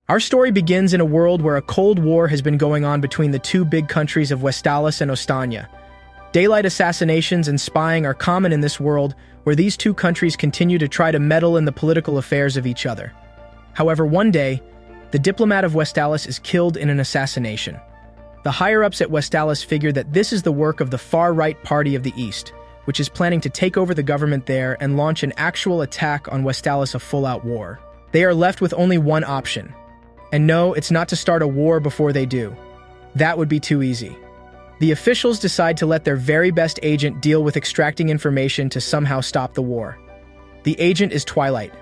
Our story begins in a world where a Cold War has been going on between the two big countries of Westalis and Ostania. Daylight assassinations and spying are common in this world where these two countries continue to try to meddle in the political affairs of each other. However, one day, the diplomat of Westalis is killed in an assassination. The higher-ups at Westalis figure that this is the work of the far-right party of the East, which is planning to take over the government there and launch an actual attack on Westalis, a full-out war. They are left with only one option. And no, it's not to start a war before they do. That would be too easy. The officials decide to let their very best agent deal with extracting information to somehow stop the war. The agent is Twilight.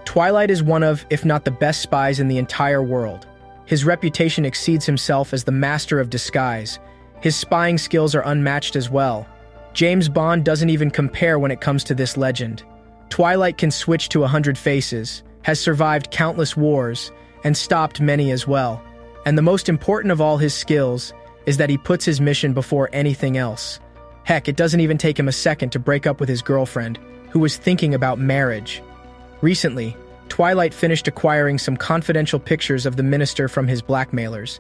Twilight is one of, if not the best spies in the entire world. His reputation exceeds himself as the master of disguise. His spying skills are unmatched as well. James Bond doesn't even compare when it comes to this legend. Twilight can switch to 100 faces, has survived countless wars, and stopped many as well. And the most important of all his skills is that he puts his mission before anything else. Heck, it doesn't even take him a second to break up with his girlfriend, who was thinking about marriage. Recently, Twilight finished acquiring some confidential pictures of the minister from his blackmailers.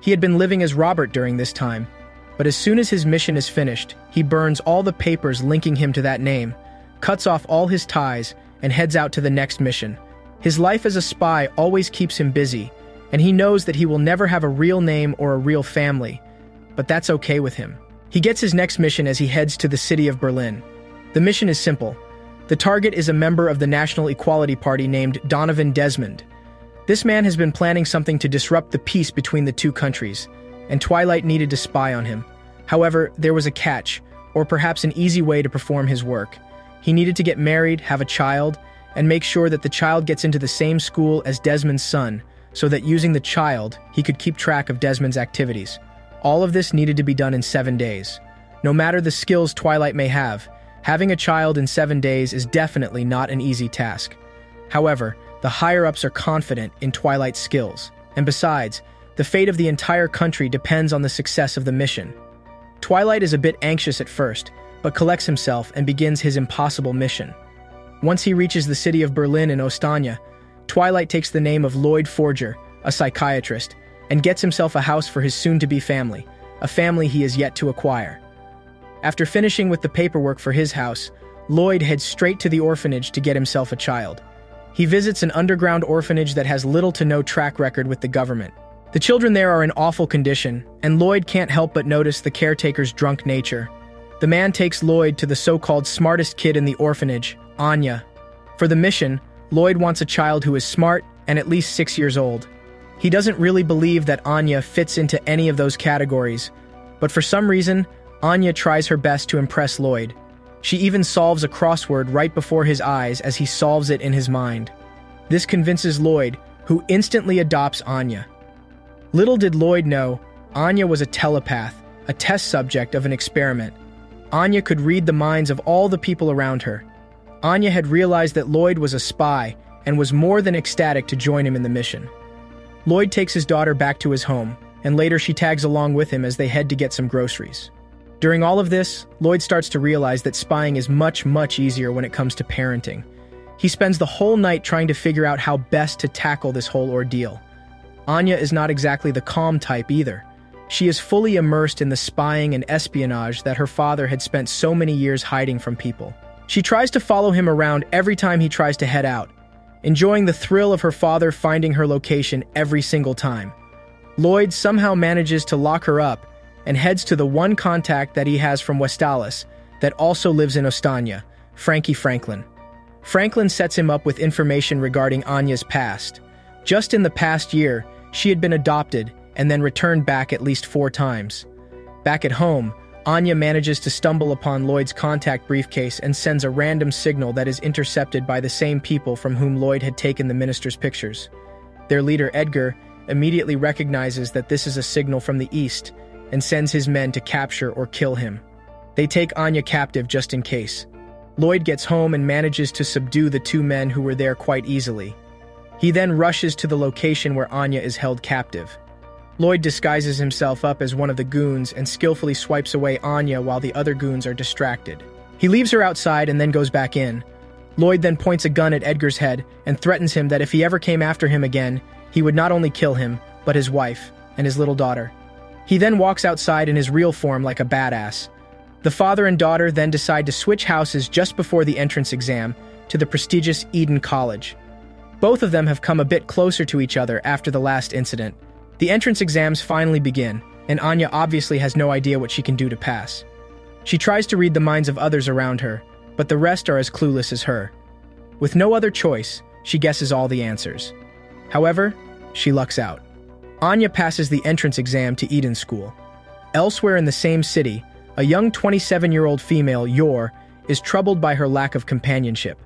He had been living as Robert during this time, but as soon as his mission is finished, he burns all the papers linking him to that name, cuts off all his ties, and heads out to the next mission. His life as a spy always keeps him busy, and he knows that he will never have a real name or a real family, but that's okay with him. He gets his next mission as he heads to the city of Berlin. The mission is simple. The target is a member of the National Equality Party named Donovan Desmond. This man has been planning something to disrupt the peace between the two countries, and Twilight needed to spy on him. However, there was a catch, or perhaps an easy way to perform his work. He needed to get married, have a child, and make sure that the child gets into the same school as Desmond's son, so that using the child, he could keep track of Desmond's activities. All of this needed to be done in 7 days. No matter the skills Twilight may have, having a child in 7 days is definitely not an easy task. However, the higher-ups are confident in Twilight's skills, and besides, the fate of the entire country depends on the success of the mission. Twilight is a bit anxious at first, but collects himself and begins his impossible mission. Once he reaches the city of Berlin in Ostania, Twilight takes the name of Lloyd Forger, a psychiatrist, and gets himself a house for his soon-to-be family, a family he is yet to acquire. After finishing with the paperwork for his house, Lloyd heads straight to the orphanage to get himself a child. He visits an underground orphanage that has little to no track record with the government. The children there are in awful condition, and Lloyd can't help but notice the caretaker's drunk nature. The man takes Lloyd to the so-called smartest kid in the orphanage, Anya. For the mission, Lloyd wants a child who is smart and at least 6 years old. He doesn't really believe that Anya fits into any of those categories, but for some reason, Anya tries her best to impress Lloyd. She even solves a crossword right before his eyes as he solves it in his mind. This convinces Lloyd, who instantly adopts Anya. Little did Lloyd know, Anya was a telepath, a test subject of an experiment. Anya could read the minds of all the people around her. Anya had realized that Lloyd was a spy and was more than ecstatic to join him in the mission. Lloyd takes his daughter back to his home, and later she tags along with him as they head to get some groceries. During all of this, Lloyd starts to realize that spying is much, much easier when it comes to parenting. He spends the whole night trying to figure out how best to tackle this whole ordeal. Anya is not exactly the calm type either. She is fully immersed in the spying and espionage that her father had spent so many years hiding from people. She tries to follow him around every time he tries to head out, enjoying the thrill of her father finding her location every single time. Lloyd somehow manages to lock her up and heads to the one contact that he has from Westalis that also lives in Ostania, Frankie Franklin. Franklin sets him up with information regarding Anya's past. Just in the past year, she had been adopted and then returned back at least 4 times. Back at home, Anya manages to stumble upon Lloyd's contact briefcase and sends a random signal that is intercepted by the same people from whom Lloyd had taken the minister's pictures. Their leader, Edgar, immediately recognizes that this is a signal from the east and sends his men to capture or kill him. They take Anya captive just in case. Lloyd gets home and manages to subdue the 2 men who were there quite easily. He then rushes to the location where Anya is held captive. Lloyd disguises himself up as one of the goons and skillfully swipes away Anya while the other goons are distracted. He leaves her outside and then goes back in. Lloyd then points a gun at Edgar's head and threatens him that if he ever came after him again, he would not only kill him, but his wife and his little daughter. He then walks outside in his real form like a badass. The father and daughter then decide to switch houses just before the entrance exam to the prestigious Eden College. Both of them have come a bit closer to each other after the last incident. The entrance exams finally begin, and Anya obviously has no idea what she can do to pass. She tries to read the minds of others around her, but the rest are as clueless as her. With no other choice, she guesses all the answers. However, she lucks out. Anya passes the entrance exam to Eden School. Elsewhere in the same city, a young 27-year-old female, Yor, is troubled by her lack of companionship.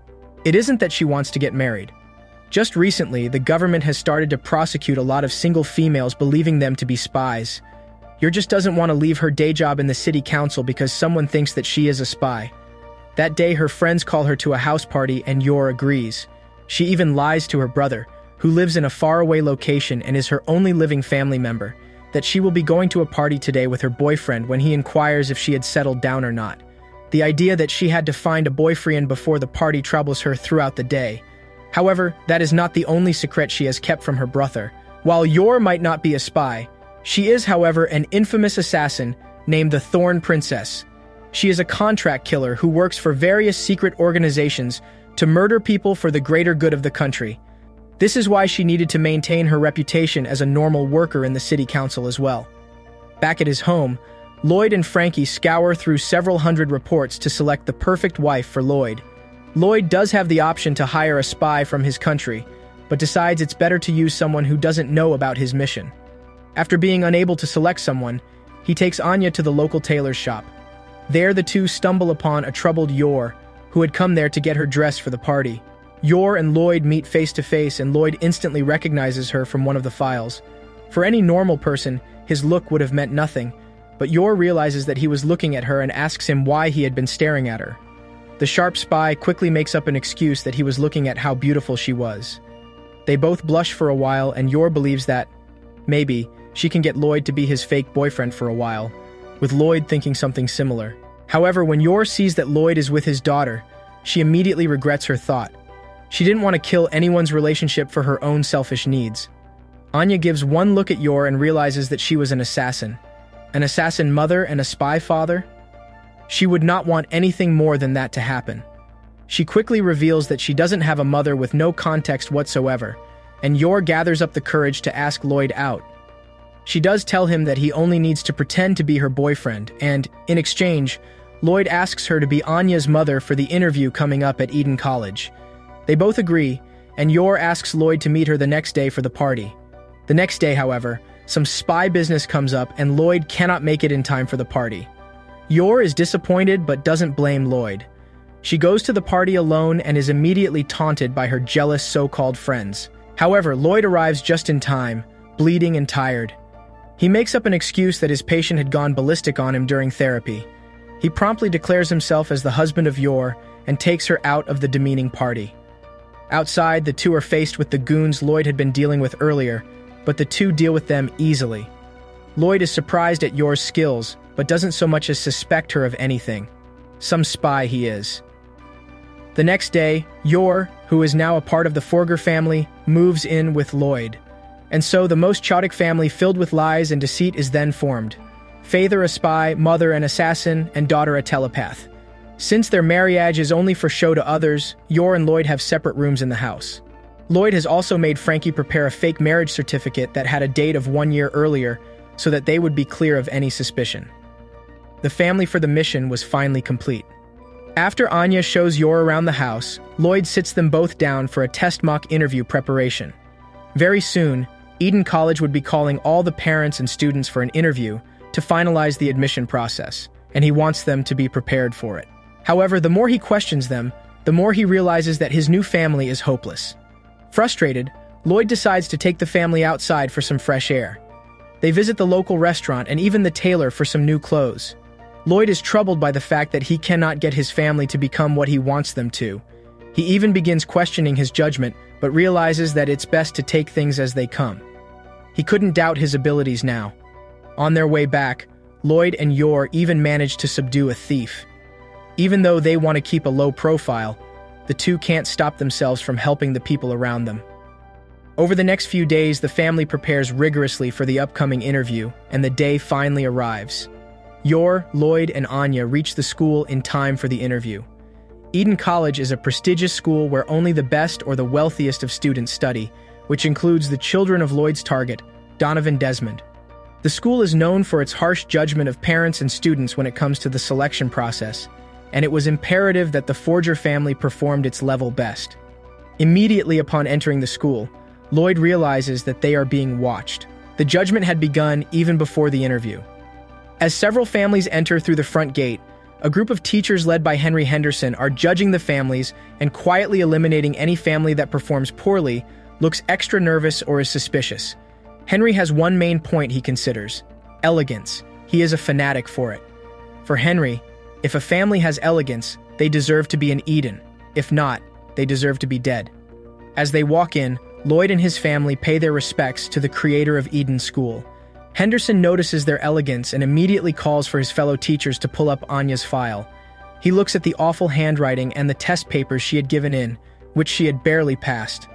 It isn't that she wants to get married. Just recently, the government has started to prosecute a lot of single females believing them to be spies. Yor just doesn't want to leave her day job in the city council because someone thinks that she is a spy. That day, her friends call her to a house party and Yor agrees. She even lies to her brother, who lives in a faraway location and is her only living family member, that she will be going to a party today with her boyfriend when he inquires if she had settled down or not. The idea that she had to find a boyfriend before the party troubles her throughout the day. However, that is not the only secret she has kept from her brother. While Yor might not be a spy, she is, however, an infamous assassin named the Thorn Princess. She is a contract killer who works for various secret organizations to murder people for the greater good of the country. This is why she needed to maintain her reputation as a normal worker in the city council as well. Back at his home, Lloyd and Frankie scour through several hundred reports to select the perfect wife for Lloyd. Lloyd does have the option to hire a spy from his country, but decides it's better to use someone who doesn't know about his mission. After being unable to select someone, he takes Anya to the local tailor's shop. There, the two stumble upon a troubled Yor, who had come there to get her dressed for the party. Yor and Lloyd meet face to face, and Lloyd instantly recognizes her from one of the files. For any normal person, his look would have meant nothing, but Yor realizes that he was looking at her and asks him why he had been staring at her. The sharp spy quickly makes up an excuse that he was looking at how beautiful she was. They both blush for a while, and Yor believes that, maybe, she can get Lloyd to be his fake boyfriend for a while, with Lloyd thinking something similar. However, when Yor sees that Lloyd is with his daughter, she immediately regrets her thought. She didn't want to kill anyone's relationship for her own selfish needs. Anya gives one look at Yor and realizes that she was an assassin. An assassin mother and a spy father? She would not want anything more than that to happen. She quickly reveals that she doesn't have a mother with no context whatsoever, and Yor gathers up the courage to ask Lloyd out. She does tell him that he only needs to pretend to be her boyfriend, and, in exchange, Lloyd asks her to be Anya's mother for the interview coming up at Eden College. They both agree, and Yor asks Lloyd to meet her the next day for the party. The next day, however, some spy business comes up and Lloyd cannot make it in time for the party. Yor is disappointed but doesn't blame Lloyd. She goes to the party alone and is immediately taunted by her jealous so-called friends. However, Lloyd arrives just in time, bleeding and tired. He makes up an excuse that his patient had gone ballistic on him during therapy. He promptly declares himself as the husband of Yor and takes her out of the demeaning party. Outside, the two are faced with the goons Lloyd had been dealing with earlier, but the two deal with them easily. Lloyd is surprised at Yor's skills, but doesn't so much as suspect her of anything. Some spy he is. The next day, Yor, who is now a part of the Forger family, moves in with Lloyd. And so the most chaotic family filled with lies and deceit is then formed. Father a spy, mother an assassin, and daughter a telepath. Since their marriage is only for show to others, Yor and Lloyd have separate rooms in the house. Lloyd has also made Frankie prepare a fake marriage certificate that had a date of 1 year earlier so that they would be clear of any suspicion. The family for the mission was finally complete. After Anya shows Yor around the house, Lloyd sits them both down for a test mock interview preparation. Very soon, Eden College would be calling all the parents and students for an interview to finalize the admission process, and he wants them to be prepared for it. However, the more he questions them, the more he realizes that his new family is hopeless. Frustrated, Lloyd decides to take the family outside for some fresh air. They visit the local restaurant and even the tailor for some new clothes. Lloyd is troubled by the fact that he cannot get his family to become what he wants them to. He even begins questioning his judgment, but realizes that it's best to take things as they come. He couldn't doubt his abilities now. On their way back, Lloyd and Yor even manage to subdue a thief. Even though they want to keep a low profile, the two can't stop themselves from helping the people around them. Over the next few days, the family prepares rigorously for the upcoming interview, and the day finally arrives. Yor, Lloyd, and Anya reach the school in time for the interview. Eden College is a prestigious school where only the best or the wealthiest of students study, which includes the children of Lloyd's target, Donovan Desmond. The school is known for its harsh judgment of parents and students when it comes to the selection process, and it was imperative that the Forger family performed its level best. Immediately upon entering the school, Lloyd realizes that they are being watched. The judgment had begun even before the interview. As several families enter through the front gate, a group of teachers led by Henry Henderson are judging the families and quietly eliminating any family that performs poorly, looks extra nervous, or is suspicious. Henry has one main point he considers: elegance. He is a fanatic for it. For Henry, if a family has elegance, they deserve to be in Eden. If not, they deserve to be dead. As they walk in, Lloyd and his family pay their respects to the creator of Eden School. Henderson notices their elegance and immediately calls for his fellow teachers to pull up Anya's file. He looks at the awful handwriting and the test papers she had given in, which she had barely passed.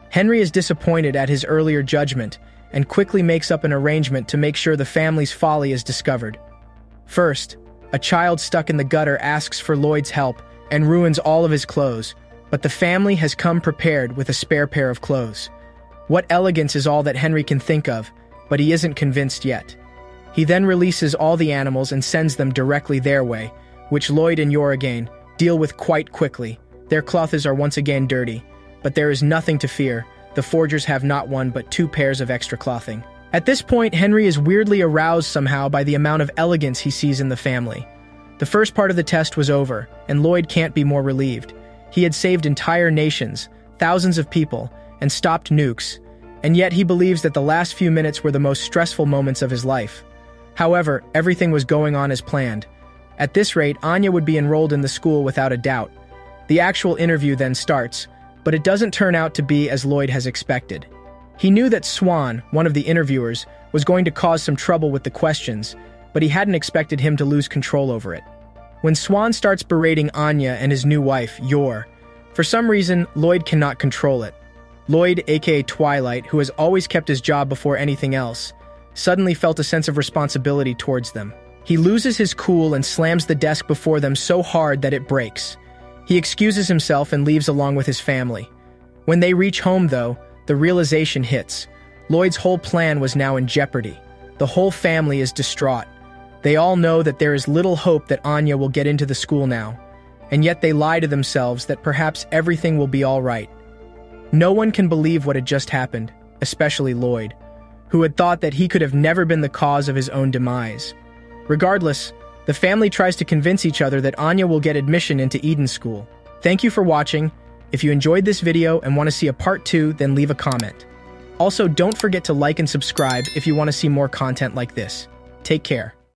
Henry is disappointed at his earlier judgment and quickly makes up an arrangement to make sure the family's folly is discovered. First, a child stuck in the gutter asks for Lloyd's help and ruins all of his clothes, but the family has come prepared with a spare pair of clothes. What elegance is all that Henry can think of, but he isn't convinced yet. He then releases all the animals and sends them directly their way, which Lloyd and Yor again deal with quite quickly. Their clothes are once again dirty, but there is nothing to fear. The Forgers have not one but 2 pairs of extra clothing. At this point, Henry is weirdly aroused somehow by the amount of elegance he sees in the family. The first part of the test was over, and Lloyd can't be more relieved. He had saved entire nations, thousands of people, and stopped nukes, and yet he believes that the last few minutes were the most stressful moments of his life. However, everything was going on as planned. At this rate, Anya would be enrolled in the school without a doubt. The actual interview then starts, but it doesn't turn out to be as Lloyd has expected. He knew that Swan, one of the interviewers, was going to cause some trouble with the questions, but he hadn't expected him to lose control over it. When Swan starts berating Anya and his new wife, Yor, for some reason, Lloyd cannot control it. Lloyd, aka Twilight, who has always kept his job before anything else, suddenly felt a sense of responsibility towards them. He loses his cool and slams the desk before them so hard that it breaks. He excuses himself and leaves along with his family. When they reach home, though, the realization hits. Lloyd's whole plan was now in jeopardy. The whole family is distraught. They all know that there is little hope that Anya will get into the school now, and yet they lie to themselves that perhaps everything will be all right. No one can believe what had just happened, especially Lloyd, who had thought that he could have never been the cause of his own demise. Regardless, the family tries to convince each other that Anya will get admission into Eden School. Thank you for watching. If you enjoyed this video and want to see a part 2, then leave a comment. Also, don't forget to like and subscribe if you want to see more content like this. Take care.